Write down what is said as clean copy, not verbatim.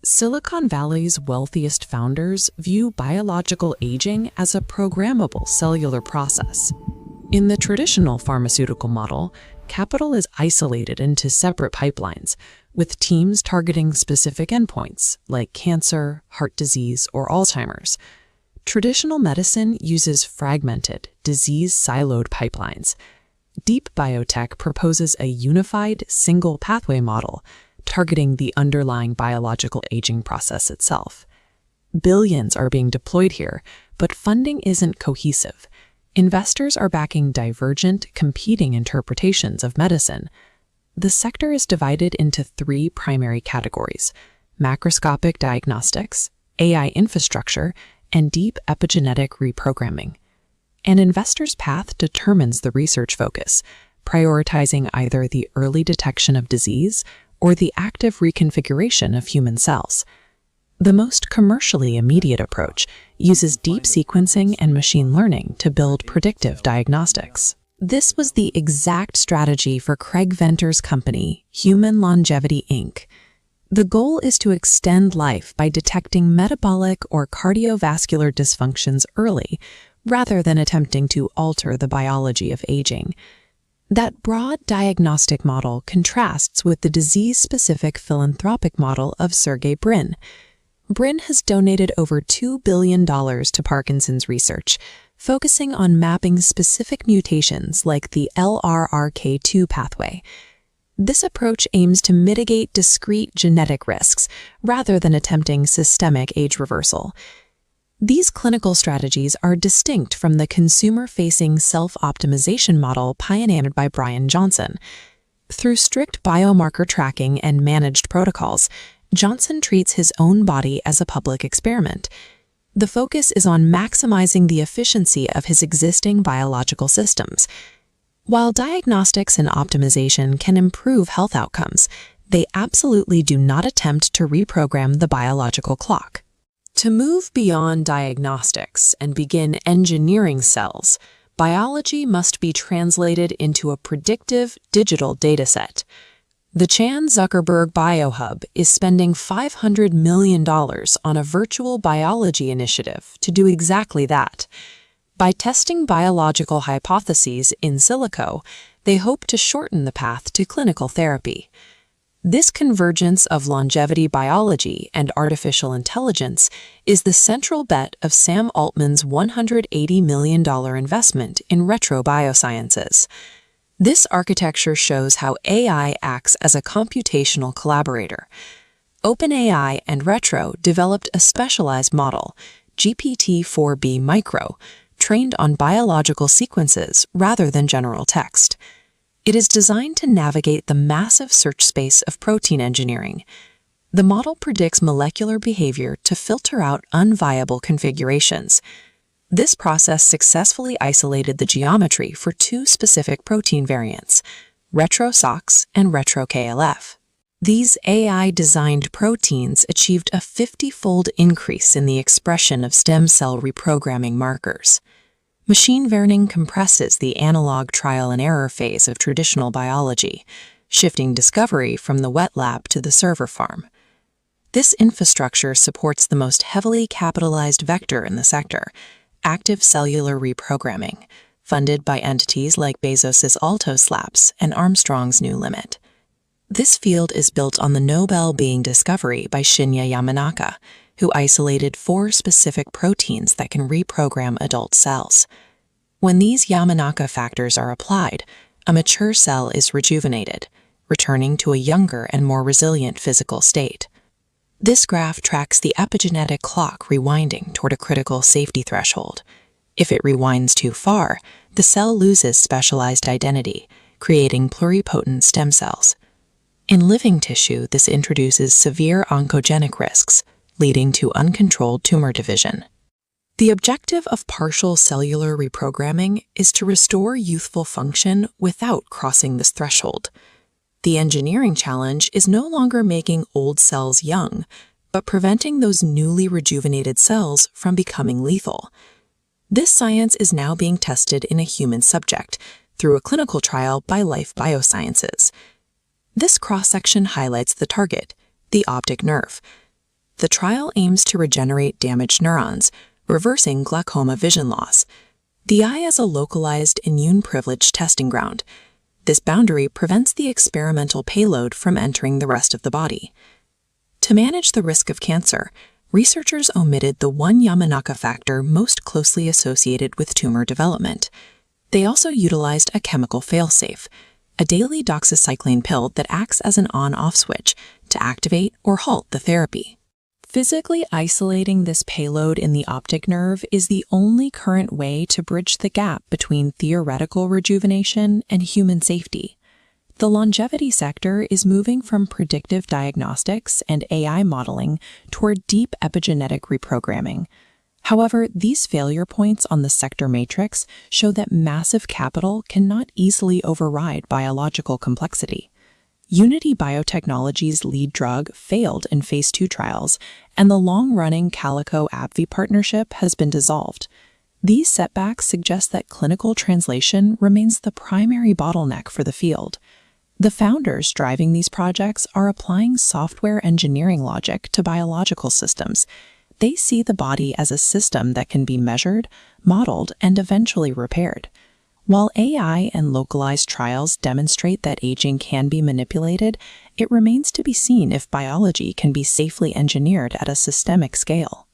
Silicon Valley's wealthiest founders view biological aging as a programmable cellular process. In the traditional pharmaceutical model, capital is isolated into separate pipelines, with teams targeting specific endpoints like cancer, heart disease, or Alzheimer's. Traditional medicine uses fragmented, disease-siloed pipelines. Deep biotech proposes a unified, single pathway model, targeting the underlying biological aging process itself. Billions are being deployed here, but funding isn't cohesive. Investors are backing divergent, competing interpretations of medicine. The sector is divided into three primary categories: macroscopic diagnostics, AI infrastructure, and deep epigenetic reprogramming. An investor's path determines the research focus, prioritizing either the early detection of disease or the active reconfiguration of human cells. The most commercially immediate approach uses deep sequencing and machine learning to build predictive diagnostics. This was the exact strategy for Craig Venter's company, Human Longevity, Inc. The goal is to extend life by detecting metabolic or cardiovascular dysfunctions early, rather than attempting to alter the biology of aging. That broad diagnostic model contrasts with the disease-specific philanthropic model of Sergey Brin. Brin has donated over $2 billion to Parkinson's research, focusing on mapping specific mutations like the LRRK2 pathway. This approach aims to mitigate discrete genetic risks rather than attempting systemic age reversal. These clinical strategies are distinct from the consumer-facing self-optimization model pioneered by Bryan Johnson. Through strict biomarker tracking and managed protocols, Johnson treats his own body as a public experiment. The focus is on maximizing the efficiency of his existing biological systems. While diagnostics and optimization can improve health outcomes, they absolutely do not attempt to reprogram the biological clock. To move beyond diagnostics and begin engineering cells, biology must be translated into a predictive digital dataset. The Chan Zuckerberg BioHub is spending $500 million on a virtual biology initiative to do exactly that. By testing biological hypotheses in silico, they hope to shorten the path to clinical therapy. This convergence of longevity biology and artificial intelligence is the central bet of Sam Altman's $180 million investment in Retro Biosciences. This architecture shows how AI acts as a computational collaborator. OpenAI and Retro developed a specialized model, GPT-4b Micro, trained on biological sequences rather than general text. It is designed to navigate the massive search space of protein engineering. The model predicts molecular behavior to filter out unviable configurations. This process successfully isolated the geometry for two specific protein variants, RetroSox and RetroKLF. These AI-designed proteins achieved a 50-fold increase in the expression of stem cell reprogramming markers. Machine learning compresses the analog trial and error phase of traditional biology, shifting discovery from the wet lab to the server farm. This infrastructure supports the most heavily capitalized vector in the sector, active cellular reprogramming, funded by entities like Bezos' Altos Labs and Armstrong's New Limit. This field is built on the Nobel being discovery by Shinya Yamanaka, who isolated 4 specific proteins that can reprogram adult cells. When these Yamanaka factors are applied, a mature cell is rejuvenated, returning to a younger and more resilient physical state. This graph tracks the epigenetic clock rewinding toward a critical safety threshold. If it rewinds too far, the cell loses specialized identity, creating pluripotent stem cells. In living tissue, this introduces severe oncogenic risks, leading to uncontrolled tumor division. The objective of partial cellular reprogramming is to restore youthful function without crossing this threshold. The engineering challenge is no longer making old cells young, but preventing those newly rejuvenated cells from becoming lethal. This science is now being tested in a human subject through a clinical trial by Life Biosciences. This cross-section highlights the target, the optic nerve. The trial aims to regenerate damaged neurons, reversing glaucoma vision loss. The eye is a localized, immune-privileged testing ground. This boundary prevents the experimental payload from entering the rest of the body. To manage the risk of cancer, researchers omitted the one Yamanaka factor most closely associated with tumor development. They also utilized a chemical failsafe, a daily doxycycline pill that acts as an on-off switch to activate or halt the therapy. Physically isolating this payload in the optic nerve is the only current way to bridge the gap between theoretical rejuvenation and human safety. The longevity sector is moving from predictive diagnostics and AI modeling toward deep epigenetic reprogramming. However, these failure points on the sector matrix show that massive capital cannot easily override biological complexity. Unity Biotechnology's lead drug failed in phase 2 trials, and the long-running Calico-AbbVie partnership has been dissolved. These setbacks suggest that clinical translation remains the primary bottleneck for the field. The founders driving these projects are applying software engineering logic to biological systems. They see the body as a system that can be measured, modeled, and eventually repaired. While AI and localized trials demonstrate that aging can be manipulated, it remains to be seen if biology can be safely engineered at a systemic scale.